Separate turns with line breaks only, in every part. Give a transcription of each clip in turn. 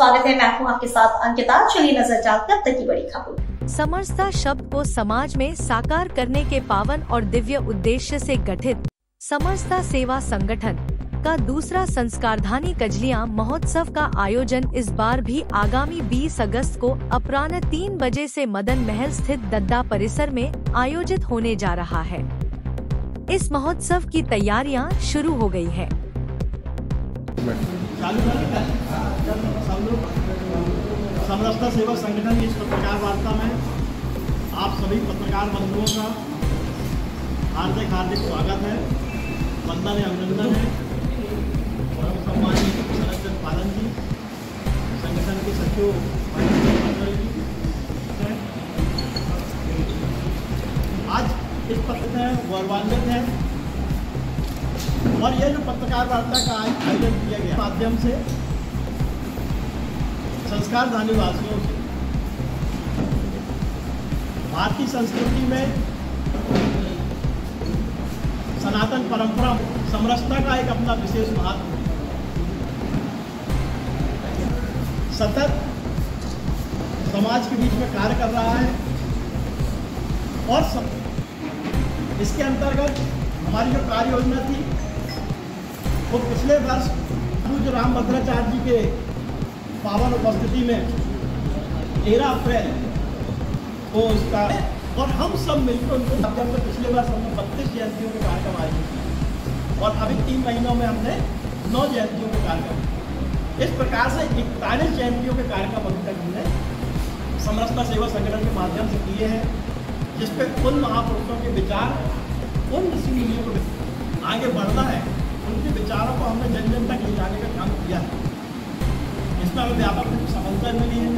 स्वागत है। मैं हूं आपके साथ अंकिता। चलिए नजर डालते हैं अब तक की बड़ी खबर।
समरसता शब्द को समाज में साकार करने के पावन और दिव्य उद्देश्य से गठित समरसता सेवा संगठन का दूसरा संस्कारधानी कजलियां महोत्सव का आयोजन इस बार भी आगामी 20 अगस्त को अपराह्न 3 बजे से मदन महल स्थित दद्दा परिसर में आयोजित होने जा रहा है। इस महोत्सव की तैयारियां शुरू हो गई है।
समरसता सेवा संगठन की इस पत्रकार वार्ता में आप सभी पत्रकार बंधुओं का हार्दिक स्वागत है, वंदन है, अभिनंदन है। परम सम्मानित शरद पालन जी, संगठन के सचिव जी, आज इस पत्र में गौरवान्वित है और यह जो पत्रकार वार्ता का आयोजन किया गया माध्यम से संस्कारधानी वासियों से भारतीय संस्कृति में सनातन परंपरा समरसता का एक अपना विशेष महत्व है। सतत समाज के बीच में कार्य कर रहा है और इसके अंतर्गत हमारी जो कार्य योजना थी वो पिछले वर्ष पूज्य रामभद्राचार्य जी के पावन उपस्थिति में 13 अप्रैल को उसका और हम सब मिलकर उनको माध्यम से पिछले वर्ष हमने 32 जयंतियों के कार्यक्रम आयोजित किए और अभी 3 महीनों में हमने 9 जयंतियों के कार्यक्रम, इस प्रकार से 41 जयंतियों के कार्यक्रम अभी तक हमने समरसता सेवा संगठन के माध्यम से किए हैं, जिसपे उन महापुरुषों के विचार, उन ऋषि मुनियों को आगे बढ़ना है, उनके विचारों को हमने जन जन तक ले जाने का काम किया है। इसमें हमें व्यापक रूप से सफलता मिली है।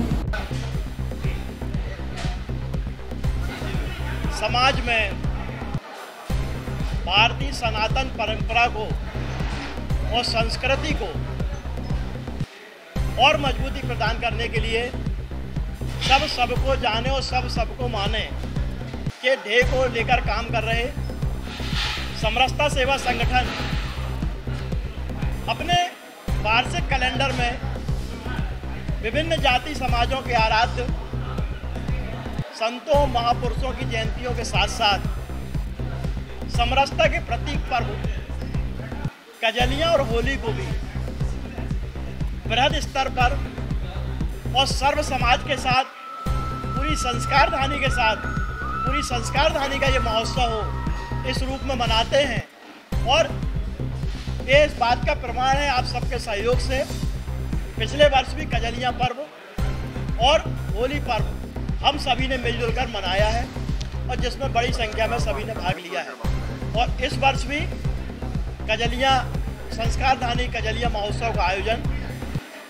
समाज में भारतीय सनातन परंपरा को और संस्कृति को और मजबूती प्रदान करने के लिए सब सबको जाने और सब सबको माने के ध्येय को लेकर काम कर रहे समरसता सेवा संगठन अपने वार्षिक कैलेंडर में विभिन्न जाति समाजों के आराध्य संतों महापुरुषों की जयंतियों के साथ साथ समरसता के प्रतीक पर्व कजलियां और होली को भी बृहद स्तर पर और सर्व समाज के साथ पूरी संस्कारधानी के साथ पूरी संस्कारधानी का ये महोत्सव हो इस रूप में मनाते हैं। और ये इस बात का प्रमाण है आप सबके सहयोग से पिछले वर्ष भी कजलियां पर्व और होली पर्व हम सभी ने मिलजुल कर मनाया है और जिसमें बड़ी संख्या में सभी ने भाग लिया है। और इस वर्ष भी कजलियां संस्कारधानी कजलियां महोत्सव का आयोजन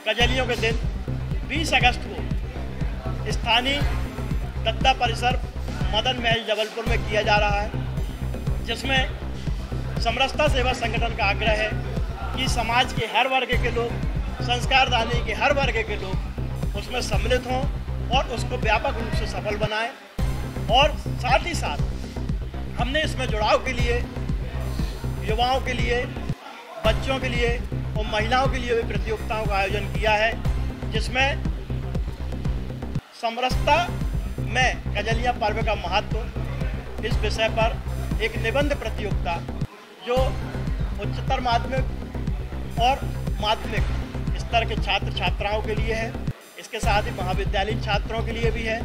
कजलियों के दिन 20 अगस्त को स्थानीय दद्दा परिसर मदन महल जबलपुर में किया जा रहा है, जिसमें समरसता सेवा संगठन का आग्रह है कि समाज के हर वर्ग के लोग, संस्कारधानी के हर वर्ग के लोग उसमें सम्मिलित हों और उसको व्यापक रूप से सफल बनाएं। और साथ ही साथ हमने इसमें जुड़ाव के लिए युवाओं के लिए, बच्चों के लिए और महिलाओं के लिए भी प्रतियोगिताओं का आयोजन किया है, जिसमें समरसता में कजलियां पर्व का महत्व इस विषय पर एक निबंध प्रतियोगिता जो उच्चतर माध्यमिक और माध्यमिक स्तर के छात्र छात्राओं के लिए है, इसके साथ ही महाविद्यालयीन छात्रों के लिए भी है।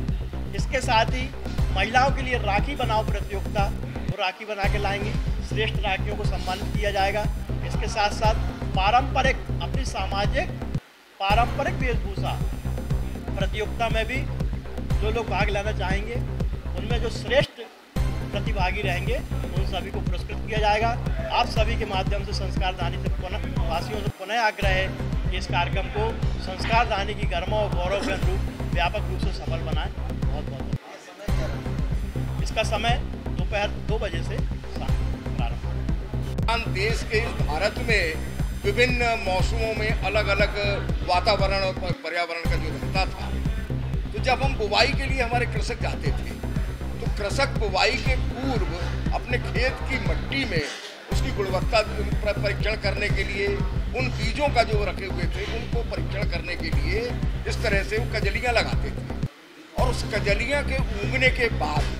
इसके साथ ही महिलाओं के लिए राखी बनाओ प्रतियोगिता, वो राखी बना के लाएंगी, श्रेष्ठ राखियों को सम्मानित किया जाएगा। इसके साथ साथ पारंपरिक अपनी सामाजिक पारंपरिक वेशभूषा प्रतियोगिता में भी जो लोग भाग लेना चाहेंगे उनमें जो श्रेष्ठ प्रतिभागी रहेंगे उन सभी को पुरस्कृत किया जाएगा। आप सभी के माध्यम से संस्कारधानी से वासियों से पुनः आग्रह है कि इस कार्यक्रम को संस्कारधानी की गरिमा और गौरव के अनुरूप व्यापक रूप से सफल बनाएं। बहुत बहुत इसका समय दोपहर 2 बजे से प्रारंभ।
देश के इस भारत में विभिन्न मौसमों में अलग अलग वातावरण और पर्यावरण का जो रहता था, तो जब हम बुवाई के लिए हमारे कृषक जाते थे तो कृषक बुवाई के पूर्व अपने खेत की मिट्टी में उसकी गुणवत्ता परीक्षण करने के लिए उन बीजों का जो रखे हुए थे उनको परीक्षण करने के लिए इस तरह से वो कजलियाँ लगाते थे। और उस कजलियाँ के उगने के बाद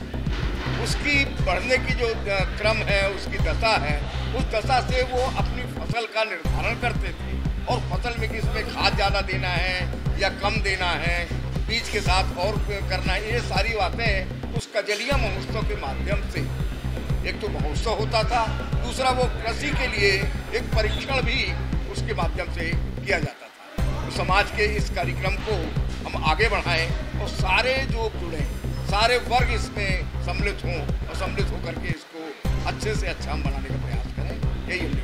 उसकी बढ़ने की जो क्रम है, उसकी दशा है, उस दशा से वो अपनी फसल का निर्धारण करते थे। और फसल में किसमें खाद ज़्यादा देना है या कम देना है, बीज के साथ और करना है, ये सारी बातें उस कजलिया महोत्सव के माध्यम से, एक तो महोत्सव होता था, दूसरा वो कृषि के लिए एक परीक्षण भी उसके माध्यम से किया जाता था। तो समाज के इस कार्यक्रम को हम आगे बढ़ाएं और सारे जो जुड़े, सारे वर्ग इसमें सम्मिलित हों और सम्मिलित होकर के इसको अच्छे से अच्छा हम बनाने का प्रयास करें, यही हमने